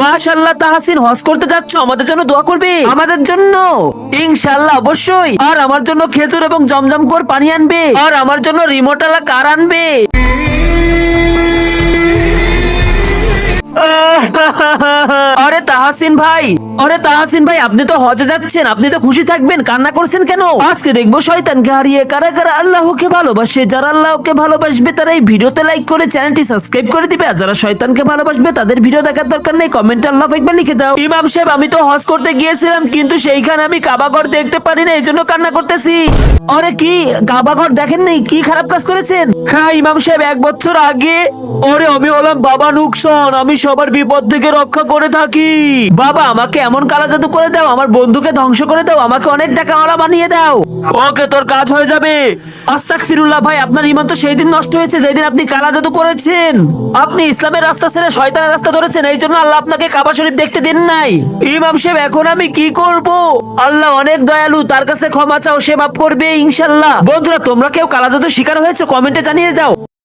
মাশাআল্লাহ তাহসিন, হজ করতে যাচ্ছ, আমাদের জন্য দোয়া করবে। আমাদের জন্য ইনশাআল্লাহ অবশ্যই। আর আমার জন্য খেজুর এবং জমজম করে পানি আনবে। আর আমার জন্য রিমোটওয়ালা কার আনবে। আরে তাহসিন ভাই, আরে তাহসিন ভাই, আপনি তো হজে যাচ্ছেন, আপনি তো খুশি থাকবেন, কান্না করছেন কেন? আজকে দেখবো শয়তানকে হারিয়ে কারা কারা আল্লাহকে ভালোবাসে। যারা আল্লাহকে ভালোবাসবে তারা এই ভিডিওতে লাইক করে চ্যানেলটি সাবস্ক্রাইব করে দিবে। আর যারা শয়তানকে ভালোবাসবে তাদের ভিডিও দেখার দরকার নেই, কমেন্টে আল্লাহু আকবার লিখে দাও। ইমাম সাহেব, আমি তো হজ করতে গিয়েছিলাম, কিন্তু সেইখানে আমি কাবাঘর দেখতে পারি না, এইজন্য কান্না করতেছি। আরে কি কাবাঘর দেখেন নাই? কি খারাপ কাজ করেছেন? হ্যাঁ ইমাম সাহেব, 1 বছর আগে ওরে আমি হলাম বাবা নুকসান, আমি সবার বিপদ থেকে রক্ষা করে থাকি। বাবা আমাকে এমন কালা জাদু করে দাও, আমার বন্ধুকে ধ্বংস করে দাও, আমাকে অনেক টাকাওয়ালা বানিয়ে দাও। ওকে, তোর কাজ হয়ে যাবে। আস্তাগফিরুল্লাহ ভাই, আপনার ঈমান তো সেই দিন নষ্ট হয়েছে যেদিন আপনি কালা জাদু করেছেন। আপনি ইসলামের রাস্তা ছেড়ে শয়তানের রাস্তা ধরেছেন, এই জন্য আল্লাহ আপনাকে কাবা শরীফ দেখতে দেন নাই। ইমাম সাহেব, এখন আমি কি করব? আল্লাহ অনেক দয়ালু, তার কাছে ক্ষমা চাও, সে মাফ করবে ইনশাআল্লাহ। বন্ধুরা, তোমরা কেউ কালা জাদুর শিকার হয়েছে? কমেন্টে জানিয়ে যাও।